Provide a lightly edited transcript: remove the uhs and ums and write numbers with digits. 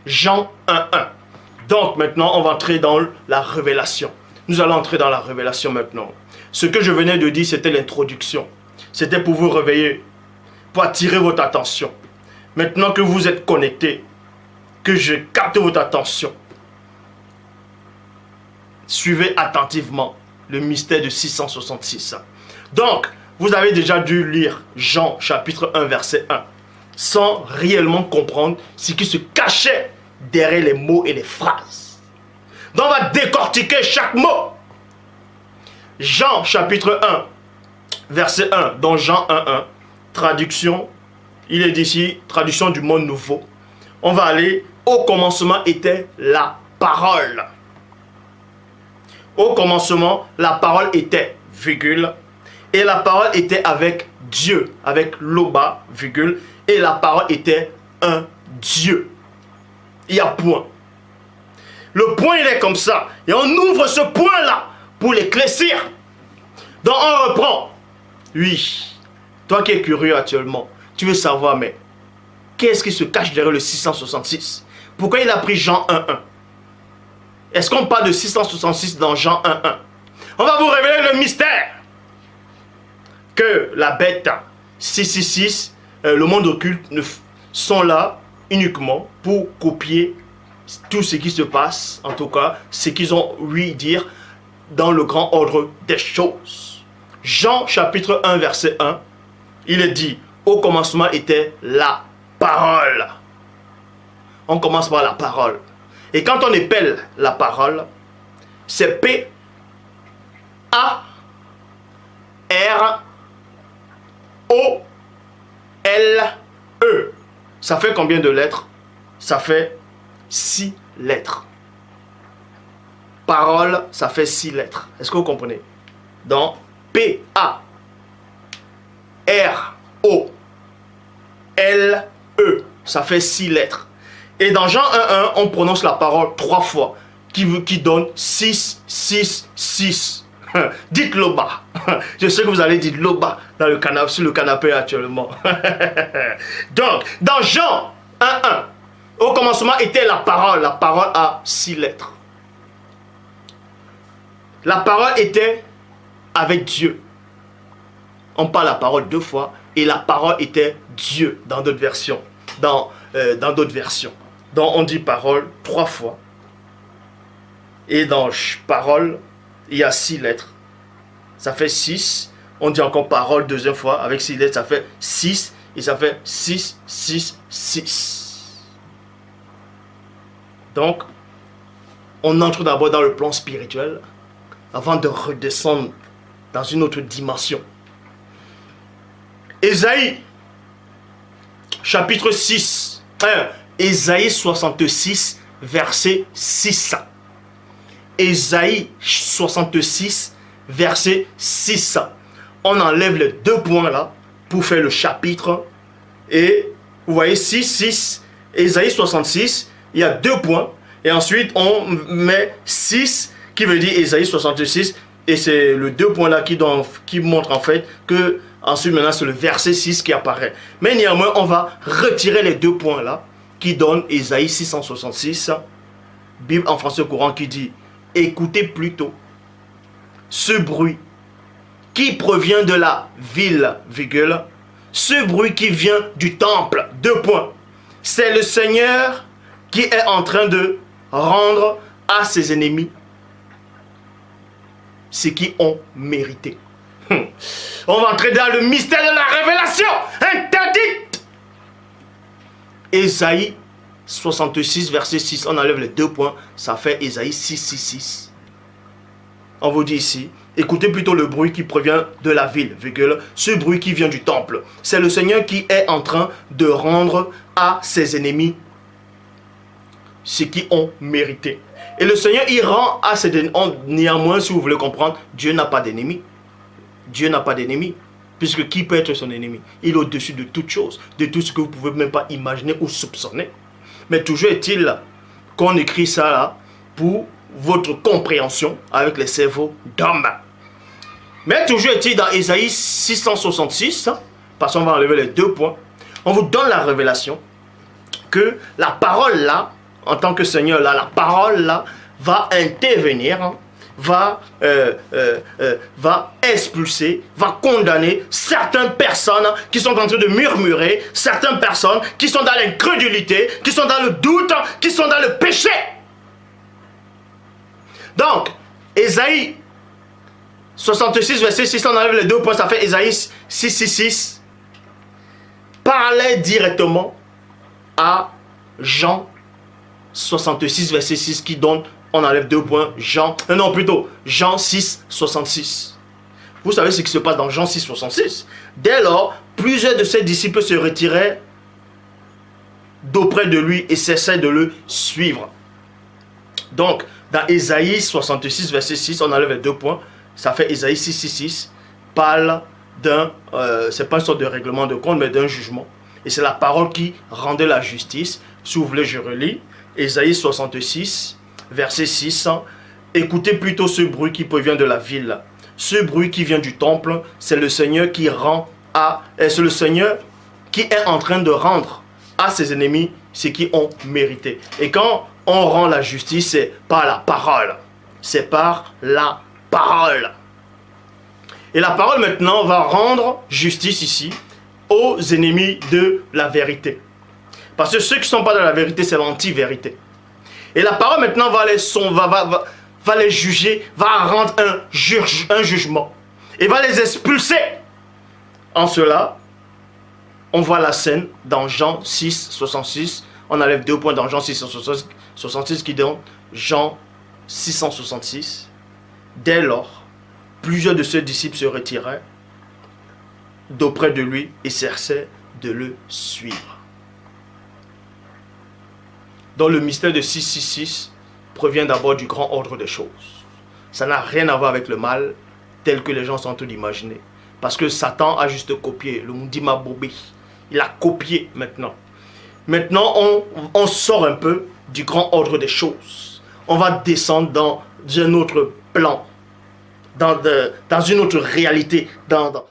Jean 1:1. Donc maintenant, on va entrer dans la révélation. Nous allons entrer dans la révélation maintenant. Ce que je venais de dire, c'était l'introduction. C'était pour vous réveiller, pour attirer votre attention. Maintenant que vous êtes connectés, que je capte votre attention, suivez attentivement le mystère de 666. Donc, vous avez déjà dû lire Jean chapitre 1 verset 1 sans réellement comprendre ce qui se cachait derrière les mots et les phrases. Donc, on va décortiquer chaque mot. Jean chapitre 1 verset 1, dans Jean 1:1, traduction, il est d'ici, traduction du monde nouveau. On va aller, au commencement était la parole. Au commencement, la parole était, virgule, et la parole était avec Dieu, avec Loba, virgule, et la parole était un Dieu. Il y a point. Le point, il est comme ça. Et on ouvre ce point-là pour l'éclaircir. Donc, on reprend. Oui, toi qui es curieux actuellement, tu veux savoir, mais qu'est-ce qui se cache derrière le 666? Pourquoi il a pris Jean 1:1? Est-ce qu'on parle de 666 dans Jean 1:1? On va vous révéler le mystère que la bête 666, le monde occulte, sont là uniquement pour copier tout ce qui se passe, en tout cas, ce qu'ils ont ouï dire dans le grand ordre des choses. Jean chapitre 1 verset 1, il est dit, au commencement était la parole. On commence par la parole. Et quand on épelle la parole, c'est P-A-R-O-L-E. Ça fait combien de lettres? Ça fait 6 lettres. Parole, ça fait 6 lettres. Est-ce que vous comprenez? Donc, P-A-R-O-L-E. Ça fait 6 lettres. Et dans Jean 1:1, on prononce la parole 3 fois, qui donne 6, 6, 6. Dites Loba. Je sais que vous allez dire Loba dans le canapé, sur le canapé actuellement. Donc, dans Jean 1:1, au commencement était la parole. La parole a 6 lettres. La parole était avec Dieu. On parle la parole 2 fois et la parole était Dieu dans d'autres versions. Dans d'autres versions. Donc on dit parole 3 fois. Et dans parole, il y a 6 lettres. Ça fait 6. On dit encore parole 2e fois. Avec 6 lettres, ça fait 6. Et ça fait 6, 6, 6. Donc, on entre d'abord dans le plan spirituel avant de redescendre dans une autre dimension. Ésaïe, chapitre 6. Ésaïe 66, verset 6. Ésaïe 66, verset 6. On enlève les 2 points là pour faire le chapitre. Et vous voyez 6, 6. Ésaïe 66, il y a 2 points. Et ensuite on met 6 qui veut dire Ésaïe 66. Et c'est le 2 points là qui montre en fait que ensuite maintenant c'est le verset 6 qui apparaît. Mais néanmoins on va retirer les 2 points là qui donnent Ésaïe 666. Bible en français courant qui dit: écoutez plutôt ce bruit qui provient de la ville, virgule, ce bruit qui vient du temple, 2 points. C'est le Seigneur qui est en train de rendre à ses ennemis ce qu'ils ont mérité. On va entrer dans le mystère de la révélation interdite. Ésaïe 66, verset 6. On enlève les 2 points. Ça fait Ésaïe 6, 6, 6. On vous dit ici: écoutez plutôt le bruit qui provient de la ville, virgule, ce bruit qui vient du temple. C'est le Seigneur qui est en train de rendre à ses ennemis ce qu'ils ont mérité. Et le Seigneur, il rend à ses ennemis. Néanmoins, si vous voulez comprendre, Dieu n'a pas d'ennemi. Dieu n'a pas d'ennemi. Puisque qui peut être son ennemi? Il est au-dessus de toute chose, de tout ce que vous ne pouvez même pas imaginer ou soupçonner. Mais toujours est-il qu'on écrit ça là pour votre compréhension avec les cerveaux d'homme. Mais toujours est-il dans Ésaïe 666, parce qu'on va enlever les 2 points, on vous donne la révélation que la parole là en tant que Seigneur, là, la parole là, va intervenir, hein, va expulser, va condamner certaines personnes qui sont en train de murmurer, certaines personnes qui sont dans l'incrédulité, qui sont dans le doute, qui sont dans le péché. Donc, Ésaïe 66, verset 6, on enlève les 2 points, ça fait Ésaïe 6, parlait directement à Jean 66, verset 6, qui donne, on enlève 2 points, Jean 6, 66. Vous savez ce qui se passe dans Jean 6, 66. Dès lors, plusieurs de ses disciples se retiraient d'auprès de lui et cessaient de le suivre. Donc, dans Ésaïe 66, verset 6, on enlève les 2 points, ça fait Ésaïe 6, parle d'un, c'est pas une sorte de règlement de compte, mais d'un jugement. Et c'est la parole qui rendait la justice. Si vous voulez, je relis. Ésaïe 66, verset 6. Écoutez plutôt ce bruit qui provient de la ville. Ce bruit qui vient du temple, c'est le Seigneur qui rend c'est le Seigneur qui est en train de rendre à ses ennemis ce qu'ils ont mérité. Et quand on rend la justice, c'est par la parole. C'est par la parole. Et la parole maintenant va rendre justice ici aux ennemis de la vérité. Parce que ceux qui ne sont pas dans la vérité, c'est l'anti-vérité. Et la parole maintenant va les juger, va rendre un jugement. Et va les expulser. En cela, on voit la scène dans Jean 6, 66. On enlève 2 points dans Jean 6, 66 qui donne Jean 666. Dès lors, plusieurs de ses disciples se retiraient d'auprès de lui et cessaient de le suivre. Donc le mystère de 666 provient d'abord du grand ordre des choses. Ça n'a rien à voir avec le mal tel que les gens sont en train d'imaginer. Parce que Satan a juste copié, le Mundima Bobé. Il a copié maintenant. Maintenant, on sort un peu du grand ordre des choses. On va descendre dans un autre plan, dans une autre réalité, dans